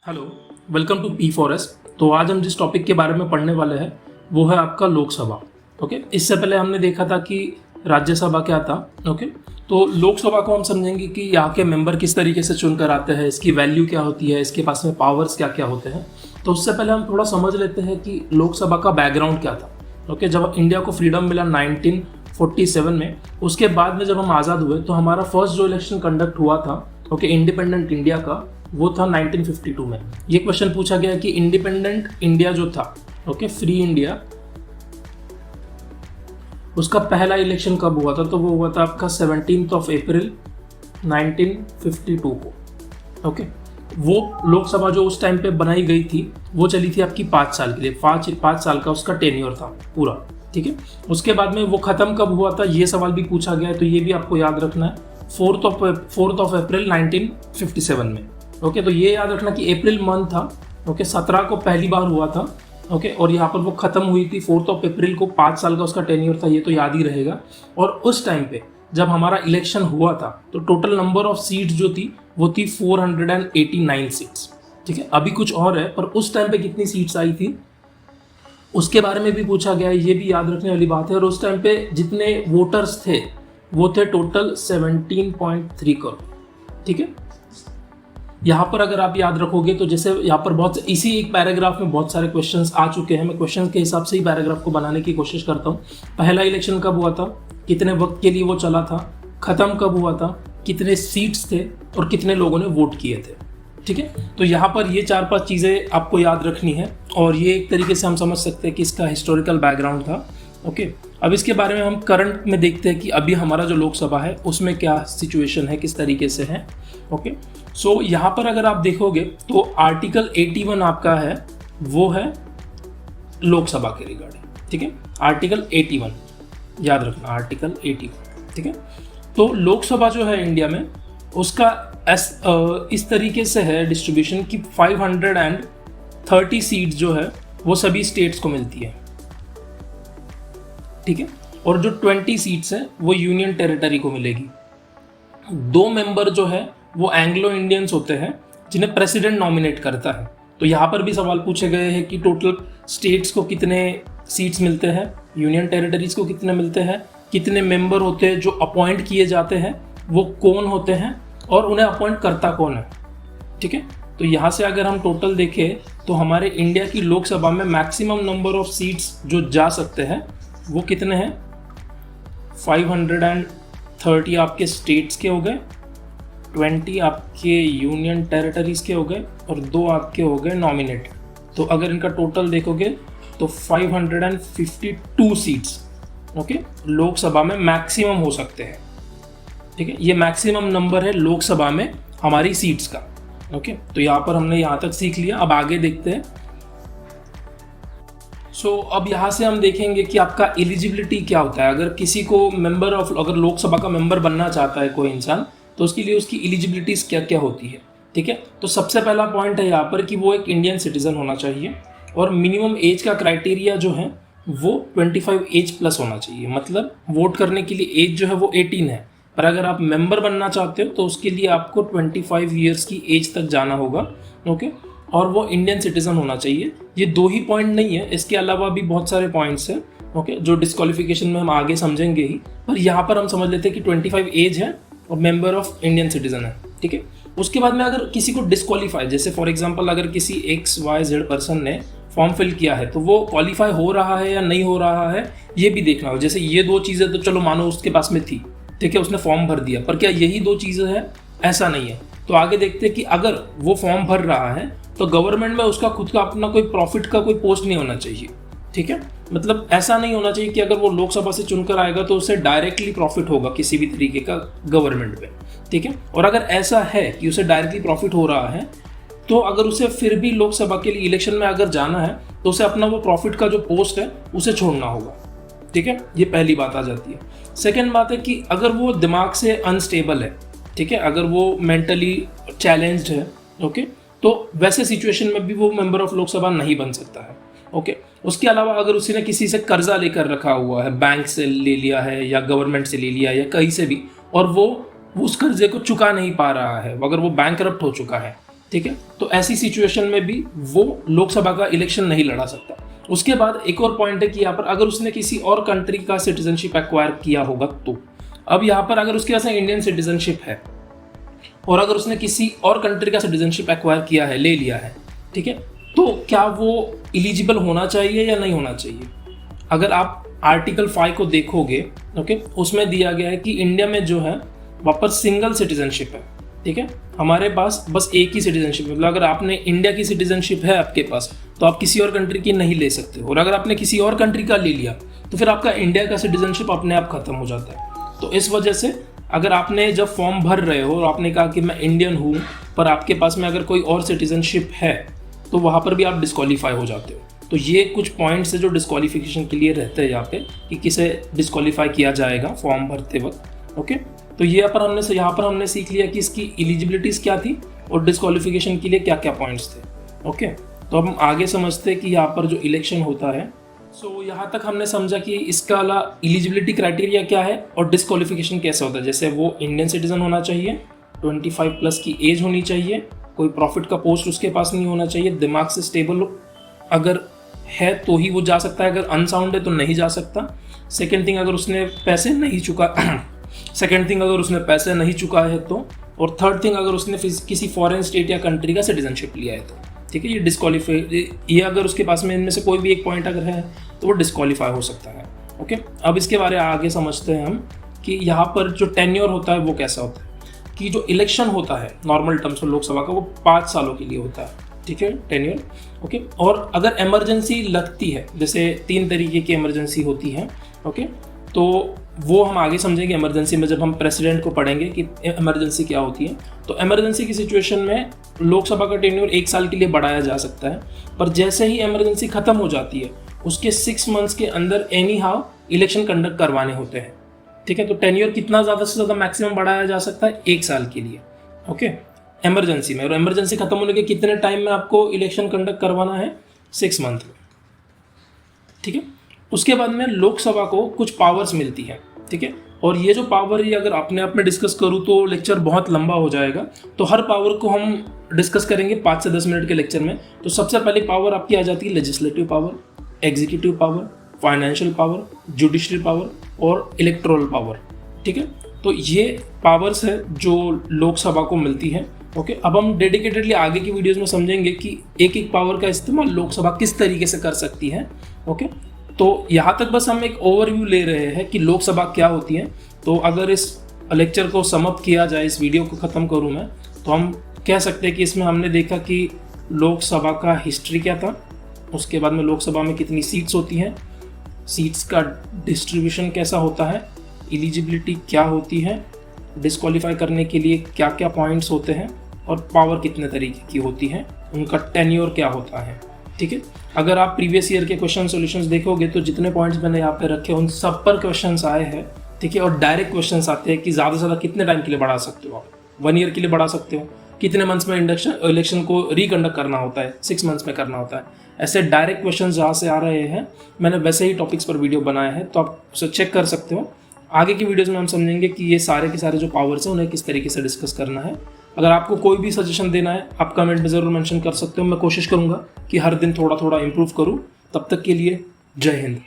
Hello, welcome to P4S। तो आज हम जिस टॉपिक के बारे में पढ़ने वाले हैं वो है आपका लोकसभा। ओके, इससे पहले हमने देखा था कि राज्यसभा क्या था। ओके, तो लोकसभा को हम समझेंगे कि यहाँ के मेंबर किस तरीके से चुनकर आते हैं, इसकी वैल्यू क्या होती है, इसके पास में पावर्स क्या क्या होते हैं। तो उससे पहले हम थोड़ा समझ लेते हैं कि लोकसभा का बैकग्राउंड क्या था। ओके, जब इंडिया को फ्रीडम मिला 1947 में, उसके बाद में जब हम आज़ाद हुए तो हमारा फर्स्ट जो इलेक्शन कंडक्ट हुआ था इंडिपेंडेंट इंडिया का, वो था 1952 में। ये क्वेश्चन पूछा गया कि इंडिपेंडेंट इंडिया जो था, फ्री इंडिया, उसका पहला इलेक्शन कब हुआ था। तो वो हुआ था आपका 17 अप्रैल 1952 को। वो लोकसभा जो उस टाइम पे बनाई गई थी वो चली थी आपकी 5 साल के लिए। 5 साल का उसका टेन्योर था पूरा। ठीक है, उसके बाद में वो खत्म कब हुआ था, ये सवाल भी पूछा गया है, तो ये भी आपको याद रखना है। 4 अप्रैल 1957 में। तो ये याद रखना कि अप्रैल मंथ था। 17 को पहली बार हुआ था। और यहाँ पर वो खत्म हुई थी 4 अप्रैल को। 5 साल का उसका टेन्योर था, ये तो याद ही रहेगा। और उस टाइम पे जब हमारा इलेक्शन हुआ था तो टोटल नंबर ऑफ सीट्स जो थी वो थी 489 सीट्स। ठीक है, अभी कुछ और है, पर उस टाइम पे कितनी सीट्स आई थी उसके बारे में भी पूछा गया है, ये भी याद रखने वाली बात है। और उस टाइम पे जितने वोटर्स थे वो थे टोटल 17.3 करोड़। ठीक है, यहाँ पर अगर आप याद रखोगे तो जैसे यहाँ पर बहुत इसी एक पैराग्राफ में बहुत सारे क्वेश्चंस आ चुके हैं। मैं क्वेश्चंस के हिसाब से ही पैराग्राफ को बनाने की कोशिश करता हूँ। पहला इलेक्शन कब हुआ था, कितने वक्त के लिए वो चला था, खत्म कब हुआ था, कितने सीट्स थे और कितने लोगों ने वोट किए थे। ठीक है, तो यहाँ पर ये 4-5 चीज़ें आपको याद रखनी है और ये एक तरीके से हम समझ सकते हैं कि इसका हिस्टोरिकल बैकग्राउंड था। अब इसके बारे में हम करंट में देखते हैं कि अभी हमारा जो लोकसभा है उसमें क्या सिचुएशन है, किस तरीके से है। सो यहाँ पर अगर आप देखोगे तो आर्टिकल 81 आपका है, वो है लोकसभा के रिगार्डिंग। ठीक है, आर्टिकल 81 याद रखना, आर्टिकल 81। ठीक है, तो लोकसभा जो है इंडिया में उसका इस तरीके से है डिस्ट्रीब्यूशन कि 530 सीट्स जो है वो सभी स्टेट्स को मिलती है। ठीक है, और जो 20 सीट्स है वो यूनियन टेरिटरी को मिलेगी। 2 मेंबर जो है वो एंग्लो इंडियंस होते हैं जिन्हें प्रेसिडेंट नॉमिनेट करता है। तो यहाँ पर भी सवाल पूछे गए हैं कि टोटल स्टेट्स को कितने सीट्स मिलते हैं, यूनियन टेरिटरीज को कितने मिलते हैं, कितने मेंबर होते हैं जो अपॉइंट किए जाते हैं, वो कौन होते हैं और उन्हें अपॉइंट करता कौन है। ठीक है, तो यहाँ से अगर हम टोटल देखें तो हमारे इंडिया की लोकसभा में मैक्सिमम नंबर ऑफ सीट्स जो जा सकते हैं वो कितने हैं, 530 आपके स्टेट्स के हो गए, 20 आपके यूनियन टेरिटरीज के हो गए और 2 आपके हो गए नॉमिनेट। तो अगर इनका टोटल देखोगे तो 552 सीट्स लोकसभा में मैक्सिमम हो सकते हैं। ठीक है, ये मैक्सिमम नंबर है लोकसभा में हमारी सीट्स का। तो यहाँ पर हमने यहाँ तक सीख लिया। अब आगे देखते हैं। अब यहाँ से हम देखेंगे कि आपका एलिजिबिलिटी क्या होता है। अगर किसी को अगर लोकसभा का मेंबर बनना चाहता है कोई इंसान, तो उसके लिए उसकी एलिजिबिलिटीज क्या क्या होती है। ठीक है, तो सबसे पहला पॉइंट है यहाँ पर कि वो एक इंडियन सिटीजन होना चाहिए और मिनिमम एज का क्राइटेरिया जो है वो 25 एज प्लस होना चाहिए। मतलब वोट करने के लिए एज जो है वो 18 है, पर अगर आप मेंबर बनना चाहते हो तो उसके लिए आपको 25 ईयर्स की एज तक जाना होगा। और वो इंडियन सिटीजन होना चाहिए। ये 2 ही पॉइंट नहीं है, इसके अलावा भी बहुत सारे पॉइंट्स हैं जो डिस्क्वालिफिकेशन में हम आगे समझेंगे ही, पर यहाँ पर हम समझ लेते हैं कि 25 एज है और मेंबर ऑफ इंडियन सिटीजन है। ठीक है, उसके बाद में अगर किसी को डिस्क्वालीफाई, जैसे फॉर एग्जांपल अगर किसी XYZ पर्सन ने फॉर्म फिल किया है तो वो क्वालिफाई हो रहा है या नहीं हो रहा है, ये भी देखना हो। जैसे ये 2 चीज़ें तो चलो मानो उसके पास में थी, ठीक है, उसने फॉर्म भर दिया, पर क्या यही 2 चीज़ें हैं, ऐसा नहीं है। तो आगे देखते हैं कि अगर वो फॉर्म भर रहा है तो गवर्नमेंट में उसका खुद का अपना कोई प्रॉफिट का कोई पोस्ट नहीं होना चाहिए। ठीक है, मतलब ऐसा नहीं होना चाहिए कि अगर वो लोकसभा से चुनकर आएगा तो उसे डायरेक्टली प्रॉफिट होगा किसी भी तरीके का गवर्नमेंट पे। ठीक है, और अगर ऐसा है कि उसे डायरेक्टली प्रॉफिट हो रहा है तो अगर उसे फिर भी लोकसभा के लिए इलेक्शन में अगर जाना है तो उसे अपना वो प्रॉफिट का जो पोस्ट है उसे छोड़ना होगा। ठीक है, ये पहली बात आ जाती है। सेकेंड बात है कि अगर वो दिमाग से अनस्टेबल है, ठीक है, अगर वो मेंटली चैलेंज्ड है, तो वैसे सिचुएशन में भी वो मेंबर ऑफ लोकसभा नहीं बन सकता है। उसके अलावा अगर उसी ने किसी से कर्जा लेकर रखा हुआ है, बैंक से ले लिया है या गवर्नमेंट से ले लिया है या कहीं से भी, और वो उस कर्जे को चुका नहीं पा रहा है, अगर वो बैंकरप्ट हो चुका है, ठीक है। तो ऐसी सिचुएशन में भी वो लोकसभा का इलेक्शन नहीं लड़ा सकता। उसके बाद एक और पॉइंट है कि यहाँ पर अगर उसने किसी और कंट्री का सिटीजनशिप एक्वायर किया होगा तो अब यहाँ पर अगर उसके पास इंडियन सिटीजनशिप है और अगर उसने किसी और कंट्री का सिटीजनशिप एक्वायर किया है, ले लिया है, ठीक है, तो क्या वो इलिजिबल होना चाहिए या नहीं होना चाहिए? अगर आप आर्टिकल 5 को देखोगे, ओके, उसमें दिया गया है कि इंडिया में जो है वहाँ पर सिंगल सिटीजनशिप है, ठीक है, हमारे पास बस एक ही सिटीजनशिप, मतलब अगर आपने इंडिया की सिटीजनशिप है आपके पास तो आप किसी और कंट्री की नहीं ले सकते, और अगर आपने किसी और कंट्री का ले लिया तो फिर आपका इंडिया का सिटीजनशिप अपने आप खत्म हो जाता है। तो इस वजह से अगर आपने जब फॉर्म भर रहे हो और आपने कहा कि मैं इंडियन हूँ पर आपके पास में अगर कोई और सिटीजनशिप है तो वहाँ पर भी आप डिस्क्वालीफाई हो जाते हो। तो ये कुछ पॉइंट्स है जो डिस्क्वालिफिकेशन के लिए रहते हैं यहाँ पे कि किसे डिस्क्वालीफाई किया जाएगा फॉर्म भरते वक्त। ओके, तो यहाँ पर हमने सीख लिया कि इसकी एलिजिबिलिटीज़ क्या थी और डिस्क्वालिफिकेशन के लिए क्या क्या पॉइंट्स थे। ओके, तो अब हम आगे समझते हैं कि यहाँ पर जो इलेक्शन होता है, सो यहाँ तक हमने समझा कि इसका एलिजिबिलिटी क्राइटेरिया क्या है और डिस्क्वालिफिकेशन कैसे होता है। जैसे वो इंडियन सिटीजन होना चाहिए, 25+ की एज होनी चाहिए, कोई प्रॉफिट का पोस्ट उसके पास नहीं होना चाहिए, दिमाग से स्टेबल अगर है तो ही वो जा सकता है, अगर अनसाउंड है तो नहीं जा सकता। सेकेंड थिंग, अगर उसने पैसे नहीं चुका है तो, और थर्ड थिंग, अगर उसने किसी फॉरेन स्टेट या कंट्री का सिटीजनशिप लिया है तो, ठीक है, ये डिस्क्वालीफाई, ये अगर उसके पास में इनमें से कोई भी एक पॉइंट अगर है तो वो डिस्क्वालीफाई हो सकता है। ओके, अब इसके बारे में आगे समझते हैं हम कि यहाँ पर जो टेन्योर होता है वो कैसा होता है। कि जो इलेक्शन होता है नॉर्मल टर्म्स में लोकसभा का, वो 5 सालों के लिए होता है, ठीक है, टेन्योर। ओके, और अगर इमरजेंसी लगती है, जैसे 3 तरीके की इमरजेंसी होती है, ओके, तो वो हम आगे समझेंगे इमरजेंसी में जब हम प्रेसिडेंट को पढ़ेंगे कि इमरजेंसी क्या होती है। तो इमरजेंसी की सिचुएशन में लोकसभा का टेन्योर 1 साल के लिए बढ़ाया जा सकता है, पर जैसे ही इमरजेंसी खत्म हो जाती है उसके 6 मंथ्स के अंदर एनी हाउ इलेक्शन कंडक्ट करवाने होते हैं, ठीक है। तो टेन्योर कितना ज़्यादा से ज़्यादा मैक्सिमम बढ़ाया जा सकता है? 1 साल के लिए, ओके, इमरजेंसी में। और इमरजेंसी खत्म होने के कितने टाइम में आपको इलेक्शन कंडक्ट करवाना है? 6 मंथ में, ठीक है। उसके बाद में लोकसभा को कुछ पावर्स मिलती है, ठीक है, और ये जो पावर है अगर अपने आप में डिस्कस करूँ तो लेक्चर बहुत लंबा हो जाएगा, तो हर पावर को हम डिस्कस करेंगे 5 से 10 मिनट के लेक्चर में। तो सबसे पहली पावर आपकी आ जाती है legislative power, executive power, financial power, judiciary power और इलेक्टोरल पावर, ठीक है। तो ये पावर्स है जो लोकसभा को मिलती है। ओके, अब हम डेडिकेटेडली आगे की वीडियोस में समझेंगे कि एक एक पावर का इस्तेमाल लोकसभा किस तरीके से कर सकती है। ओके, तो यहाँ तक बस हम एक ओवरव्यू ले रहे हैं कि लोकसभा क्या होती है। तो अगर इस लेक्चर को समअप किया जाए, इस वीडियो को ख़त्म करूँ मैं, तो हम कह सकते हैं कि इसमें हमने देखा कि लोकसभा का हिस्ट्री क्या था, उसके बाद में लोकसभा में कितनी सीट्स होती हैं, सीट्स का डिस्ट्रीब्यूशन कैसा होता है, एलिजिबिलिटी क्या होती है, डिस्क्वालीफाई करने के लिए क्या क्या पॉइंट्स होते हैं, और पावर कितने तरीके की होती है, उनका टेन्योर क्या होता है, ठीक है। अगर आप प्रीवियस ईयर के क्वेश्चन सॉल्यूशंस देखोगे तो जितने पॉइंट्स मैंने यहाँ पे रखे उन सब पर क्वेश्चंस आए हैं, ठीक है। और डायरेक्ट क्वेश्चंस आते हैं कि ज़्यादा से ज़्यादा कितने टाइम के लिए बढ़ा सकते हो आप, 1 ईयर के लिए बढ़ा सकते हो, कितने मंथ्स में इलेक्शन को रिकंडक्ट करना होता है, 6 मंथ्स में करना होता है। ऐसे डायरेक्ट क्वेश्चन जहाँ से आ रहे हैं, मैंने वैसे ही टॉपिक्स पर वीडियो बनाए हैं, तो आप उसे चेक कर सकते हो। आगे की वीडियोज़ में हम समझेंगे कि ये सारे के सारे जो पावर्स हैं उन्हें किस तरीके से डिस्कस करना है। अगर आपको कोई भी सजेशन देना है आप कमेंट में ज़रूर मेंशन कर सकते हो, मैं कोशिश करूँगा कि हर दिन थोड़ा थोड़ा इम्प्रूव करूँ। तब तक के लिए जय हिंद।